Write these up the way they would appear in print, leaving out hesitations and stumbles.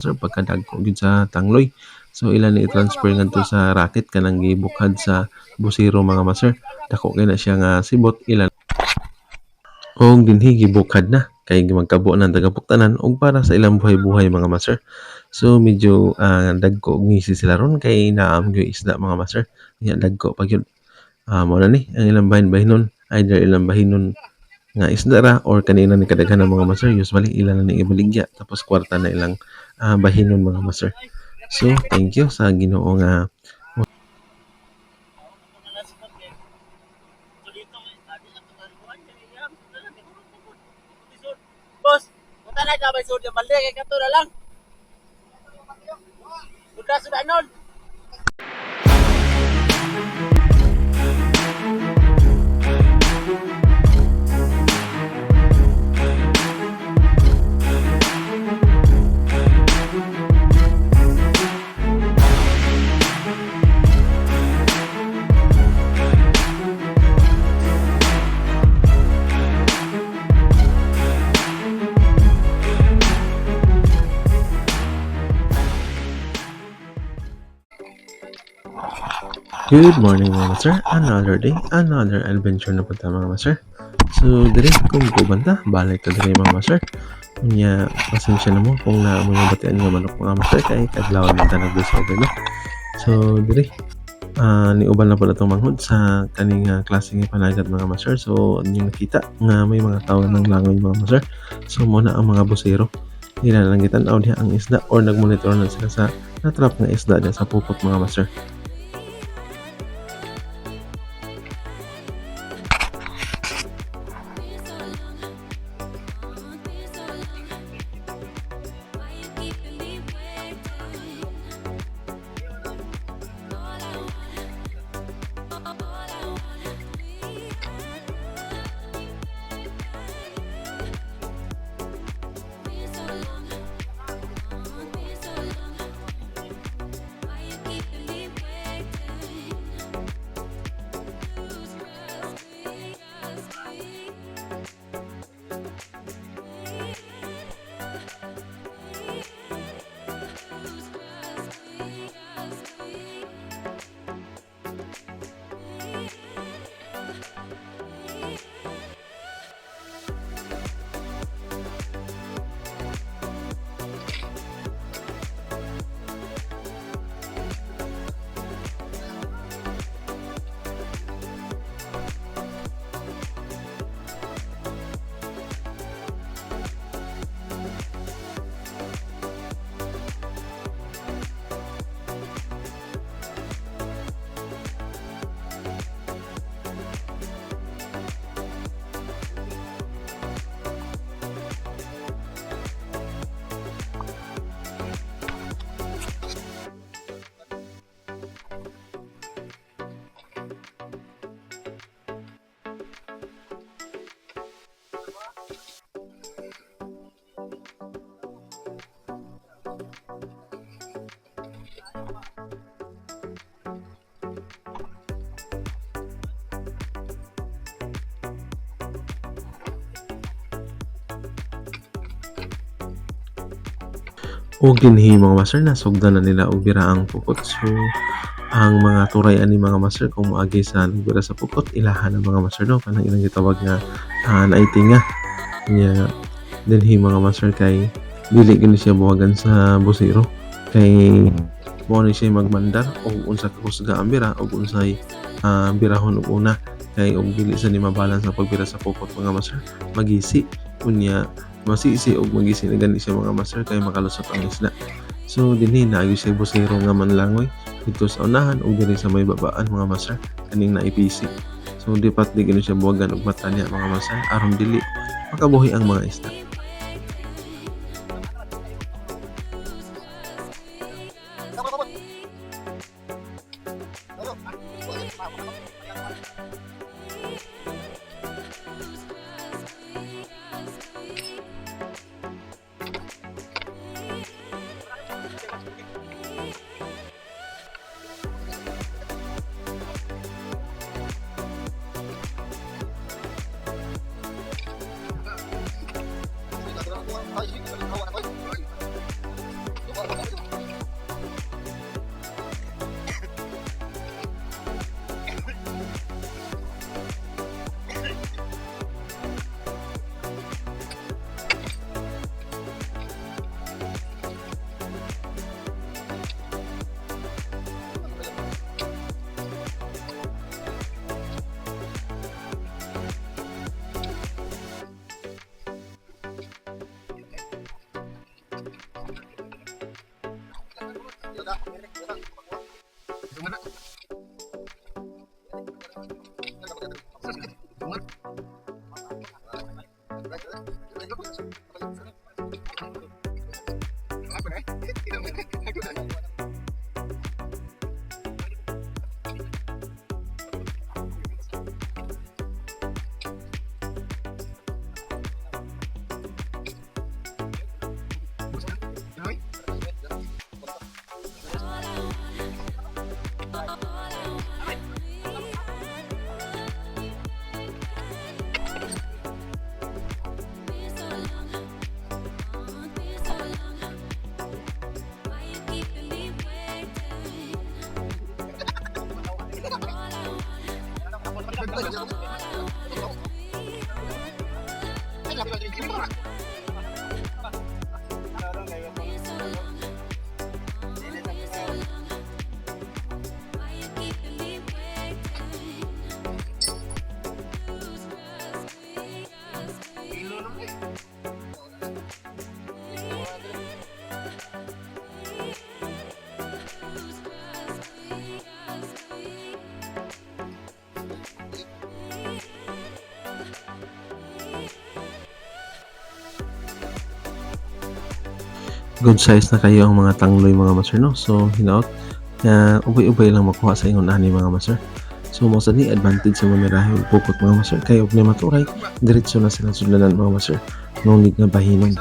sir pagkadagko gyud sa tangloy. So ila ni i-transfer ngadto sa racket kanang gibukhad sa busiro mga master. Dako kay na siya nga sibot ila og dinhi gibukhad na kay magkabo ng tagapuktanan og para sa ilang buhay-buhay mga master. So medyo dagko og ngisi sila ron kay naam gyud isda mga master. Nya dagko pa gyud. Mao na ni ang ilang bahin-bahinon, either ilang bahinon nga isda ra or kanina ni kadaghan ng mga master usually ilan na ni ibaligya tapos kwarta na ilang bahinon mga master. So thank you sa Ginoo nga Boss, punta na dyan, may sud yung balde, kay kato na lang. Sudah nun. good morning mga master. Another day, another adventure na punta mga master. So dire kung kubanta, balik ta dire mga master. Nya pasensya na mo kung na mo batian nga manok mga master kay kadlaw man ta nagdusobe no. So dire ni uban na pala itong manghod sa kaning klase nga panagat mga master. So yung nakita nga may mga tao ng langoy mga master. So muna ang mga busero nilalangitan diha ang isda or nagmonitor na sila sa natrap nga isda diya sa pupot mga master. O ginhi mga master na sugdan na nila og bira ang pukot. So ang mga turay ani mga master kung moagi sa nagbira sa pukot ilahan ang mga master no kanang ilang gitawag nga naitinga nya dinhi mga master kay dili gini siya buwagan sa busiro kay mo ni siya magmandar og unsa ka kusga ang bira og unsay birahon og una kay og dili sa ni mabalance sa pagbira sa pukot mga master magisi unya masisi og magisi na gani siya mga master kay makalusot ang isda. So dinhi naagi siya busiro nga manlangoy dito sa unahan o diri sa may babaan mga master kaning naipisi. So dipat di gani siya buwagan og mata niya mga master aron dili makabuhi ang mga isda. Good size na kayo ang mga tangloy mga master, no? So hinaot ubay-ubay lang makuha sa ingon ani mga master. So mo sa ni advantage sa mamirahe ug pukot mga master kay og ni maturay diretso na sila sudlanan mga master. No need nga bahinon.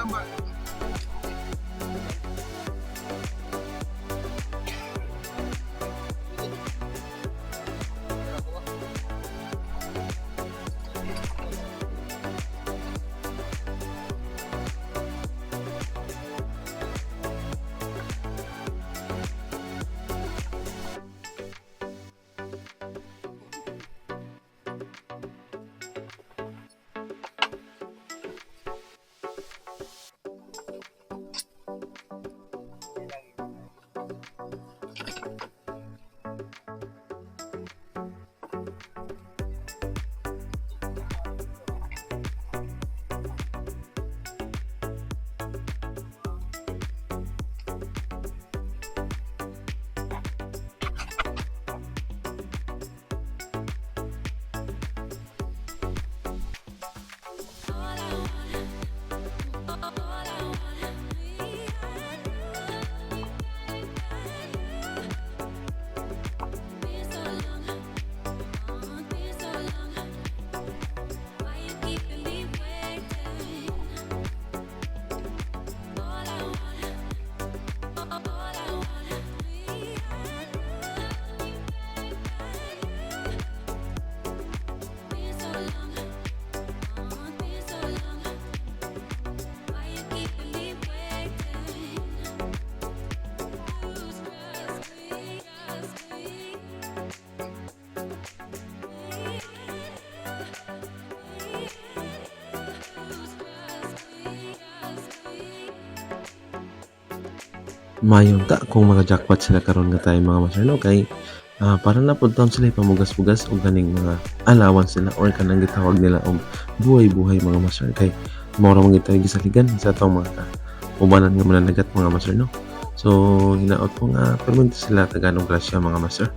Mayon ta kung maka-jackpot sila karon nga tayo mga master, no? Kay para na pud taon sila pamugas-bugas og ganing mga allowance nila or kanang gitawag nila og buhay-buhay mga master kay mao ra man gitawag gisaligan sa atong mga ubanan nga mananagat mga master, no? So hinaot ko nga perminto sila taganong grasya mga master.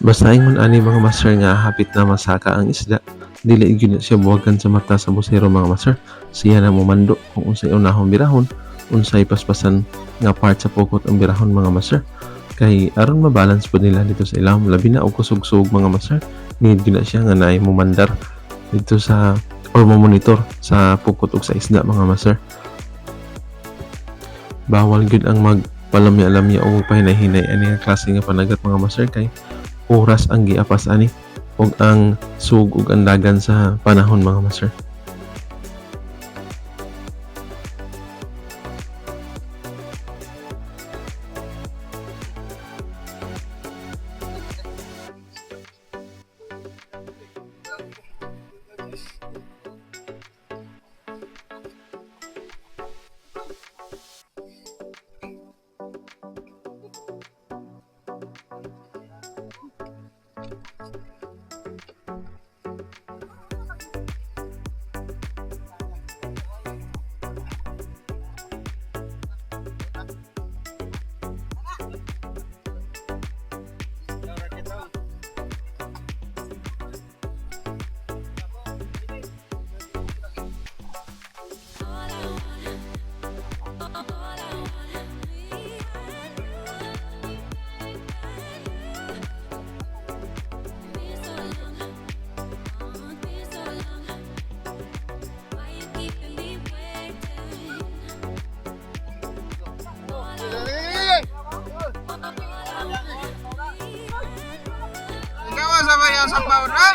Basta ingon ani mga master nga hapit na masaka ang isda, dili gyud na siya buwagan sa mata sa busero mga master. Siya na momando kung unsay unahon birahon, unsay paspasan nga part sa pukot ang birahon mga master. Kay aron mabalance po nila dito sa ilawom, labi na og kusog-sug mga master. Need gyud na siya nga naay momandar dito sa or monitor sa pukot ug sa isda mga master. Bawal gyud ang magpalamya-lamya o pahinay-hinay ani nga klase nga panagat mga master kay oras ang giapas ani ug ang sug ug andagan sa panahon mga master. Ikaw sama yang sampaw na?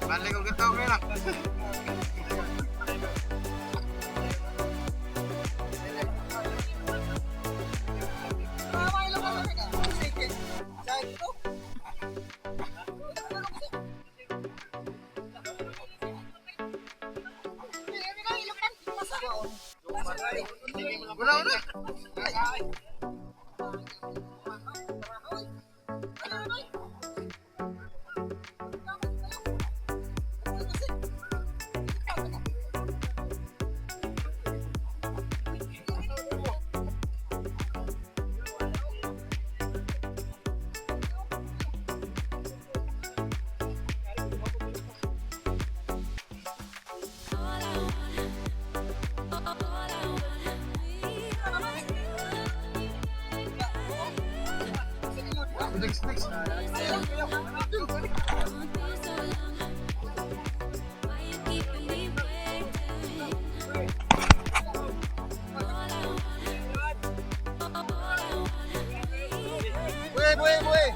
Balik ko gitaw ko na. Next. Buhay.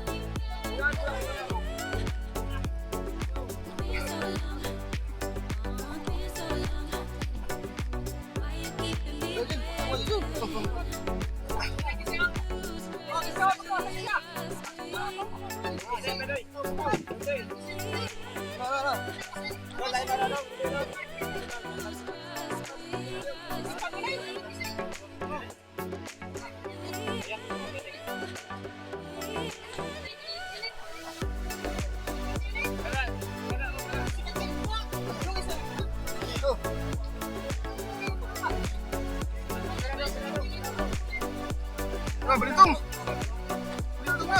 Berhitung na.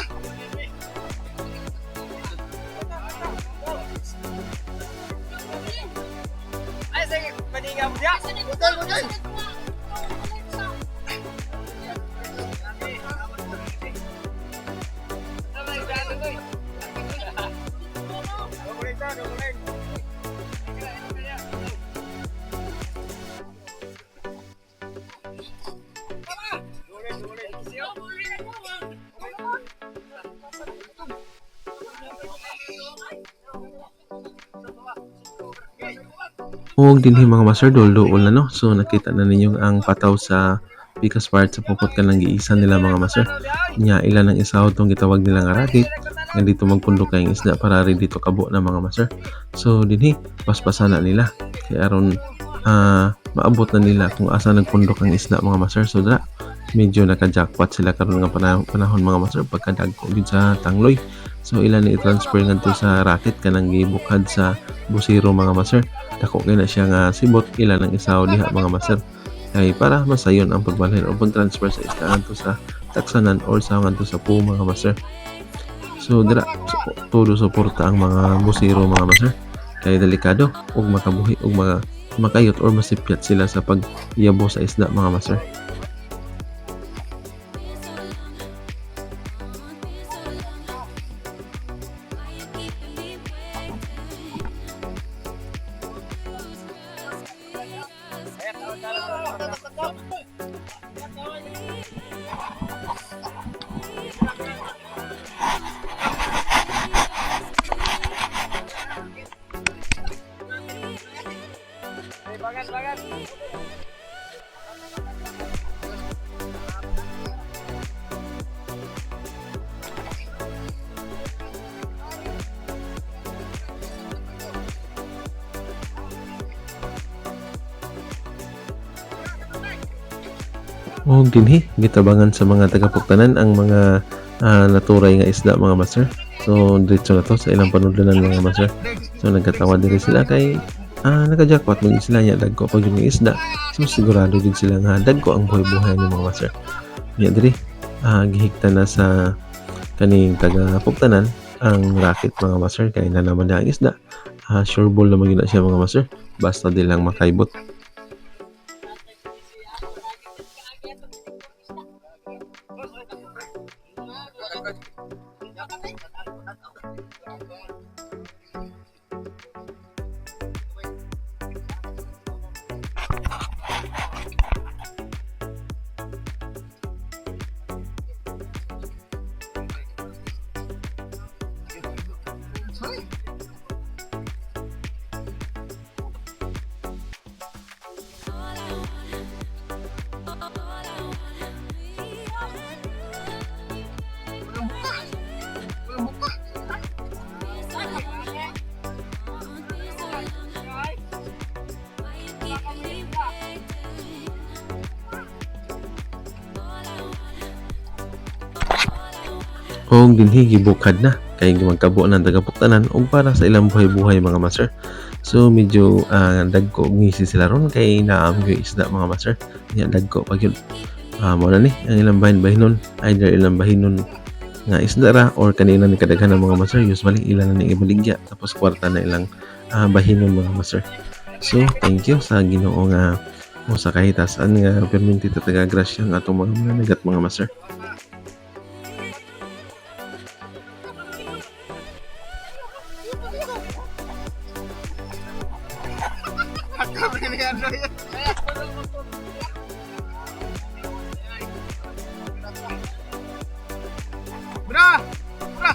Ay, sige, maningam dia. Betul. Ug dinhi mga master dol-duol na no. So nakita na ninyo ang pataw sa pikas part sa pupot kanang giisa nila mga master. Nya ilan ang isahod tong gitawag nila nga racket nga dito magpundok kayong isda para rin dito kabo na mga master. So dinhi paspasan na nila kay aron maabot na nila kung asa nagpundok ang isda mga master. So dra medyo naka-jackpot sila karon nga panahon mga master pagkadagko gid sa tangloy. So ilan ni i-transfer ngadto sa racket kanang gibukad sa busiro mga master. Dako kay na siya nga sibot ilan ang isaw diha mga master. Kay para masayon ang pagbalhin o pag-transfer sa isda ngadto sa taksanan or sa ngadto sa po mga master. So dira todo suporta ang mga busiro mga master. Kay delikado ug makabuhi ug makayot or masipyat sila sa pag-iyabo sa isda mga master. Bagan. O dinhi gitabangan sa mga taga-Puktanan ang mga naturay nga isda mga master. So diretso na to sa ilang panudlanan mga master. So nagkatawa diri sila kay naka-jackpot mo sila nya dagko pag yung isda. So sigurado din sila nga dagko ang buhay-buhay ni mga master. Nya diri gihigta na sa kaning taga-Puktanan ang racket mga master kay na naman ang isda. Sure ball na magina siya mga master basta di lang makaibot. Sorry. Walang buka. Og dinhi gibukad na kay magkabo ng taga-Puktanan og para sa ilang buhay-buhay mga master. So medyo dagko ngisi sila ron kay naamgyo isda mga master. Nya dagko pag yun. Mo na ni ang ilang bahin-bahinon either ilang bahinon nga isda ra or kanina ni kadaghan ng mga master usually ilan na ni ibaligya tapos kwarta na ilang bahinon mga master. So thank you sa Ginoo nga mo sa kahitasan nga perminti ta taga-grasya ang atong mga nagat mga master. Kami ni ano yan. Bra! Bra!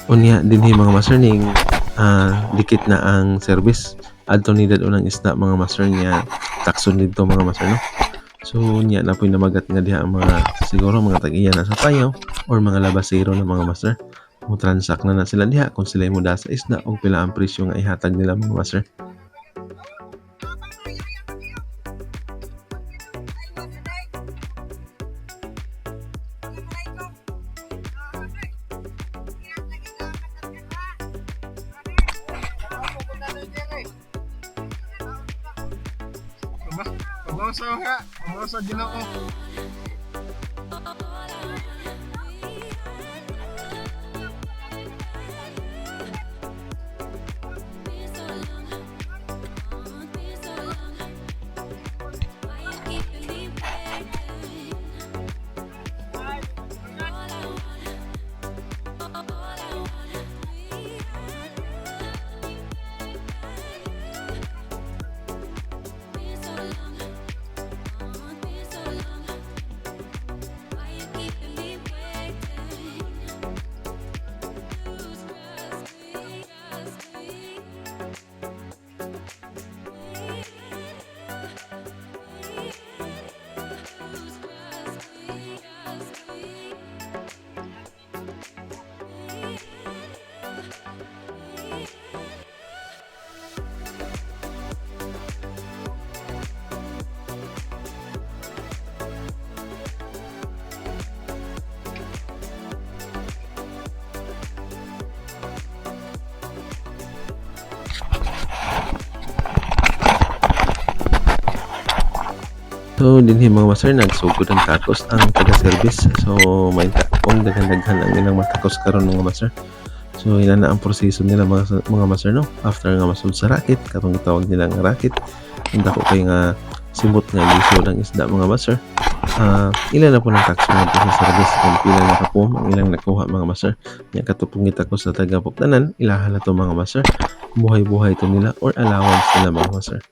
Unya dinhi mga master ning dikit na ang service adto ni dad unang isda mga master niya takson dito mga master no. So nya na poy namagat nga diha ang mga siguro mga tag-iya na sa payaw or mga labasero na mga master. Mo transact na sila diha kung sila mo da sa isda og pila ang presyo nga ihatag nila mga master. Pabawas nga. Pabawas sa Ginoo. So dinhi mga master nagsugod ang takos ang taga-service. So may kung daghan-daghan ang ilang matakos karon mga master. So ina na ang proseso nila mga master no. After nga masud sa racket katong gitawag nila nga racket. Ang dako kay nga simot nga lisod ang isda mga master. Ilan na po ng tax mga sa service kung pila na kapom ang ilang nakuha mga master. Nya katupong gitakos sa taga Puktanan ilahan na to mga master. Buhay-buhay to nila or allowance nila mga master.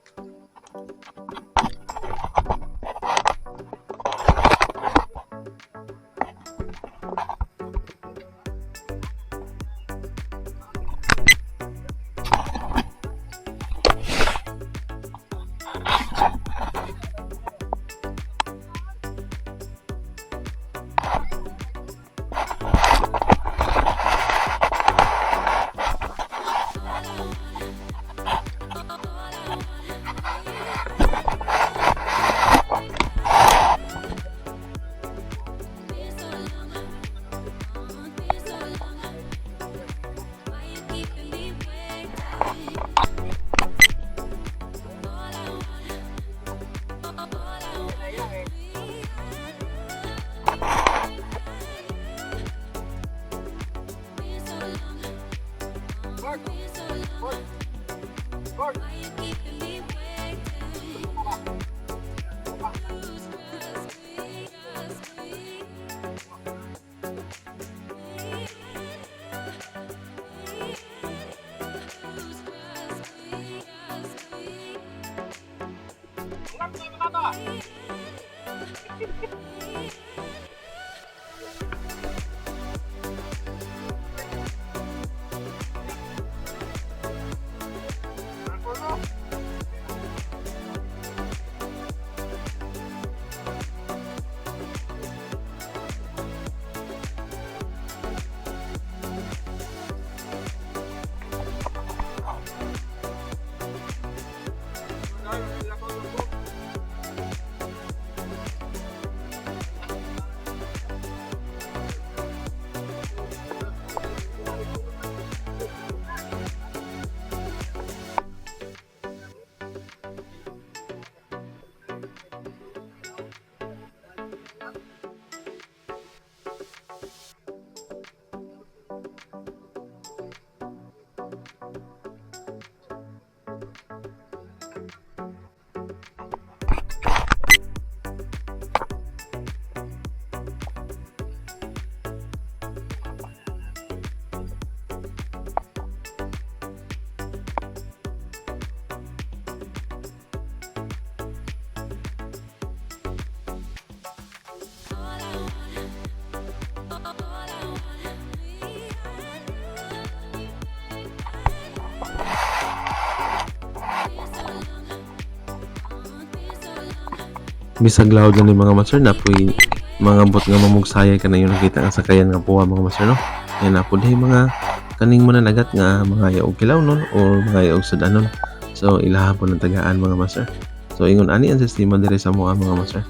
Bisag loud na ni mga master na po'y mga bot nga mamugsayay ka na yung nakita nga sakayan nga puwa mga master no. Yan na po dahil mga kaning mananagat nga mga yaog kilaw nun o mga yaog sudanon. So ilaha po ng tagaan mga master. So ingon ani ang sistema diri sa mga master.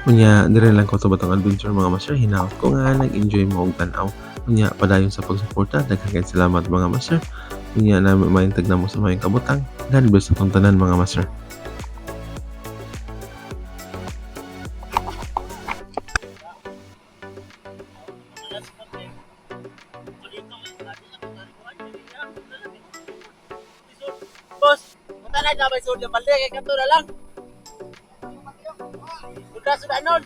Unya, dire lang ko to batang adventure mga master. Hinaot ko nga nag-enjoy mo og tan-aw. Unya, padayon sa pagsuporta. Daghang kay salamat mga master. Unya, na maintag na mo sa mga kabutang. God bless sa tanan mga master. Boss, punta na dyan may sud yung balde kay kanto na lang. Sudah nun.